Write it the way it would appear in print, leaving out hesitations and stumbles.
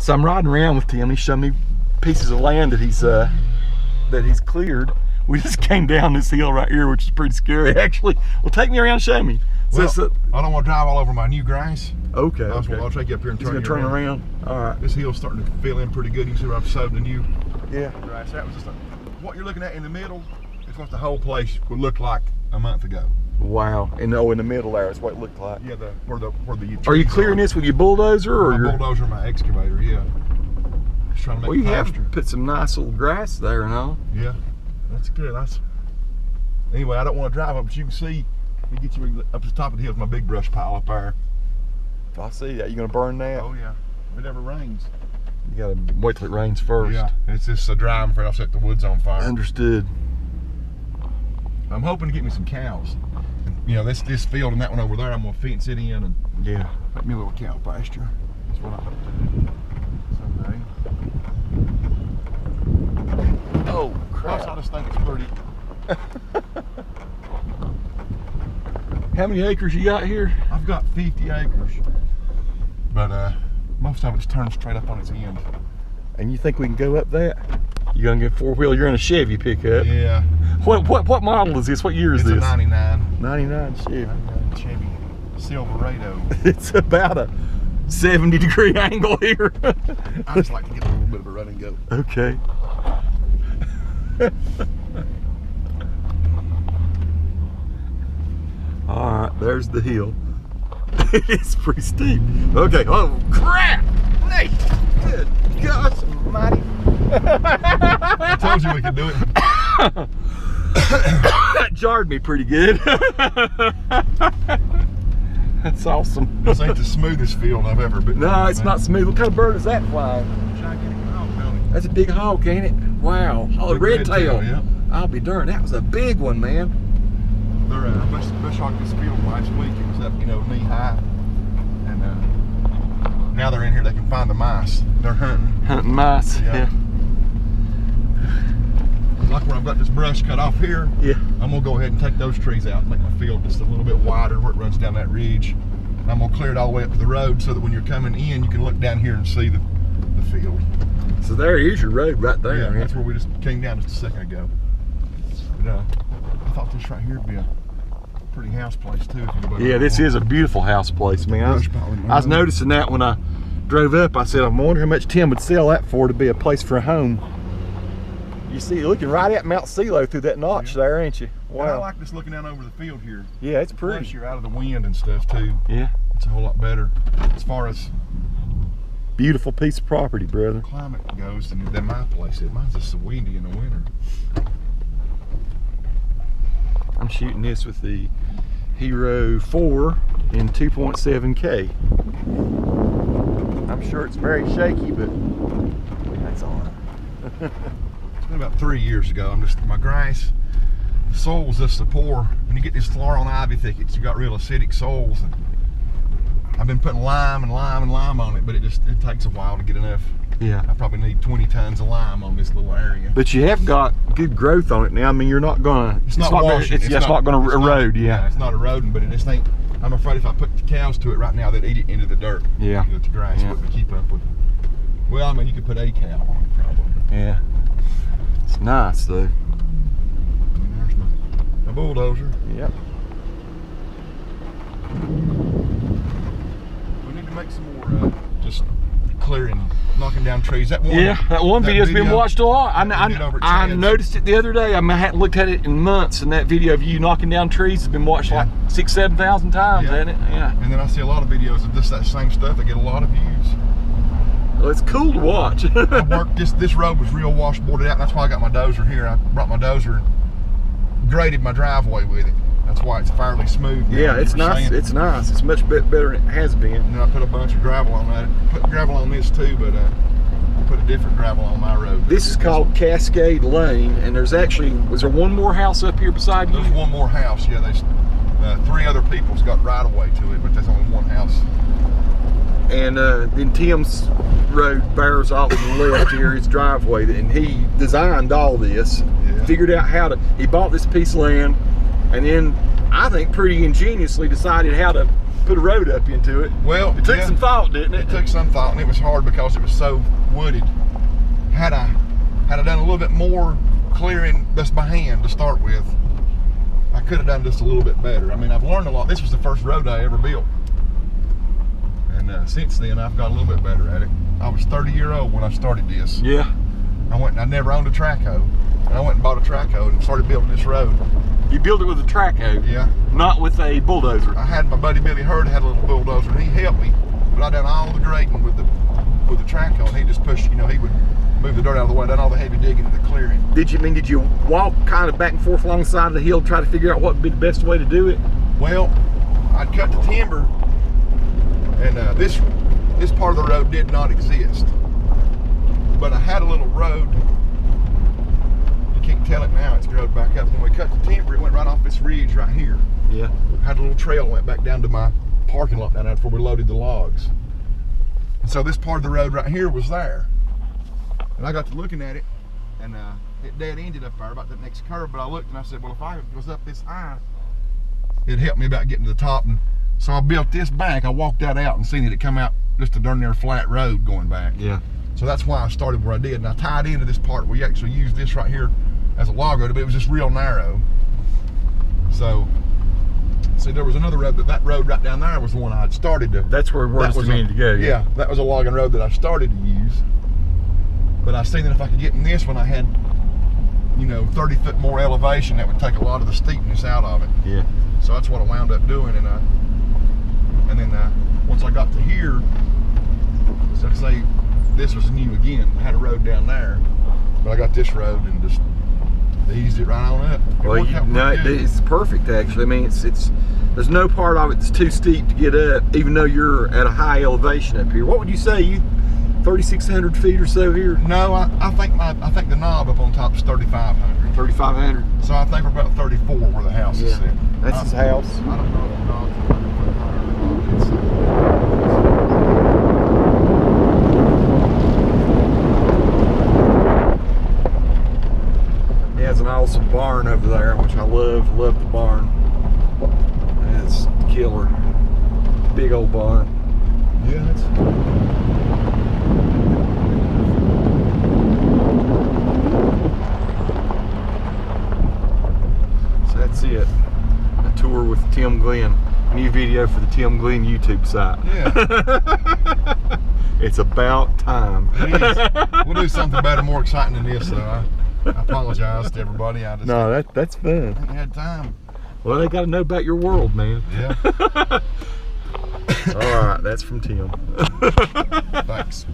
So I'm riding around with Tim. He's showing me pieces of land that he's cleared. We just came down this hill right here, which is pretty scary, actually. Well, take me around and show me. Well, I don't want to drive all over my new grass. Okay. I'll take you up here and turn around. All right. This hill's starting to fill in pretty good. You can see where I've sowed the new grass. That was just what you're looking at in the middle is what the whole place would look like a month ago. Wow. And in the middle there is what it looked like. Yeah, where the Are you clearing this with your bulldozer or your bulldozer, my excavator? Yeah. Just trying to make well, you have put some nice little grass there and all. Yeah, that's good. Anyway, I don't want to drive up, but you can see. Let me get you up to the top of the hill with my big brush pile up there. If I see that, you gonna burn that? Oh yeah. If it ever rains. You gotta wait till it rains first. Yeah. It's just so dry, I'm afraid I'll set the woods on fire. Understood. I'm hoping to get me some cows. You know, this field and that one over there, I'm gonna fence it in and make me a little cow pasture. That's what I hope to do someday. Oh crap! I just think it's pretty. How many acres you got here? I've got 50 acres, but most of it's turned straight up on its end. And you think we can go up that? You gonna get four-wheel? You're in a Chevy pickup. Yeah. What model is this? What year is this? It's a 99. 99 Chevy. 99 Chevy Silverado. It's about a 70-degree angle here. I just like to get a little bit of a run and go. Okay. All right, there's the hill. It's pretty steep. Okay, oh crap! Hey, good gosh almighty. I told you we could do it. That jarred me pretty good. That's awesome. This ain't the smoothest field I've ever been. No, it's not smooth. What kind of bird is that flying? Gigantic hawk, Billy. That's a big hawk, ain't it? Wow. Oh, red tail. Yeah. I'll be darned. That was a big one, man. They're bush hogged this field last week. It was up, knee high, and now they're in here. They can find the mice. They're hunting Mice. Yeah. Like where I've got this brush cut off here. Yeah. I'm gonna go ahead and take those trees out and make my field just a little bit wider where it runs down that ridge. And I'm gonna clear it all the way up to the road so that when you're coming in, you can look down here and see the field. So there is your road right there. Yeah, that's where we just came down just a second ago. But I thought this right here would be a pretty house place too. Yeah, this is a beautiful house place, man. I was noticing that when I drove up. I said, I wonder how much Tim would sell that for to be a place for a home. You see, you're looking right at Mount Silo through that notch there, ain't you? Wow. And I like this looking down over the field here. Yeah, it's pretty. Plus you're out of the wind and stuff too. Yeah. It's a whole lot better as far as beautiful piece of property, brother. Climate goes than my place is. Mine's just so windy in the winter. I'm shooting this with the Hero 4 in 2.7K. I'm sure it's very shaky, but that's all right. It's been about 3 years ago. My grass, the soil's just so poor. When you get these floral ivy thickets, you got real acidic soils. And I've been putting lime and lime and lime on it, but it takes a while to get enough. Yeah. I probably need 20 tons of lime on this little area. But you have got good growth on it now. I mean, you're not gonna. It's not washing. It's not gonna erode. Yeah. It's not eroding, but it just ain't. I'm afraid if I put the cows to it right now, they'd eat it into the dirt. Yeah. The grass wouldn't keep up with it. Well, I mean, you could put a cow on it probably. Yeah. It's nice though. And there's my bulldozer. Yep. We need to make some more just clearing, knocking down trees. That one video's been watched a lot. I noticed it the other day. I hadn't looked at it in months, and that video of you knocking down trees has been watched like 6,000-7,000 times, hasn't it? Yeah. And then I see a lot of videos of just that same stuff that get a lot of views. Well, it's cool to watch. I worked this road was real washboarded out, and that's why I got my dozer here. I brought my dozer and graded my driveway with it. That's why it's fairly smooth now. Yeah, it's nice. It's nice. It's much better than it has been. And then I put a bunch of gravel on that. Put gravel on this too, but I put a different gravel on my road. This is called Cascade Lane, and there's actually, was there one more house up here beside you? There's one more house. Yeah, there's 3 other people's got right of way to it, but there's only one house. And then Tim's road bears off to the left here, his driveway, and he designed all this. Yeah. Figured out how to. He bought this piece of land, and then I think pretty ingeniously decided how to put a road up into it. Well, it took some thought, didn't it? It took some thought, and it was hard because it was so wooded. Had I done a little bit more clearing just by hand to start with, I could have done just a little bit better. I mean, I've learned a lot. This was the first road I ever built, and since then I've got a little bit better at it. I was 30-year-old when I started this. Yeah. I never owned a track hoe, and I went and bought a track hoe and started building this road. You built it with a track hoe? Yeah. Not with a bulldozer? I had my buddy Billy Hurd had a little bulldozer, and he helped me, but I done all the grading with the track hoe, and he just pushed, he would move the dirt out of the way, done all the heavy digging and the clearing. Did you walk kind of back and forth along the side of the hill, try to figure out what would be the best way to do it? Well, I'd cut the timber, and this part of the road did not exist, but I had a little road. You can't tell it now, it's growed back up. When we cut the timber, it went right off this ridge right here. Yeah. Had a little trail that went back down to my parking lot down there before we loaded the logs. And so this part of the road right here was there. And I got to looking at it, and it dead ended up there about that next curve, but I looked and I said, well, if I was up this high, it'd help me about getting to the top. And so I built this back. I walked that out and seen that it come out just a darn near flat road going back. Yeah. So that's why I started where I did. And I tied into this part where you actually used this right here as a log road, but it was just real narrow. So, see, there was another road, but that road right down there was the one I had started to. That's where it was meant to go. Yeah, that was a logging road that I started to use. But I seen that if I could get in this one, I had, 30 foot more elevation. That would take a lot of the steepness out of it. Yeah. So that's what I wound up doing, and then once I got to here, so I say this was new again. I had a road down there, but I got this road and just eased it right on up. Well, it's perfect actually. I mean, it's there's no part of it that's too steep to get up, even though you're at a high elevation up here. What would you say? 3,600 feet or so here? No, I think the knob up on top is 3,500. 3,500. So I think we're about 34 where the house is set. That's his house. I don't know if the knob's 100 foot higher or not. He has an awesome barn over there, which I love the barn. It's killer. Big old barn. Yeah, it's. So that's it. A tour with Tim Glenn. New video for the Tim Glenn YouTube site. Yeah. It's about time. It is. We'll do something better, more exciting than this, though. I apologize to everybody. No, that's fun. I haven't had time. Well, they got to know about your world, man. Yeah. All right, that's from Tim. Thanks.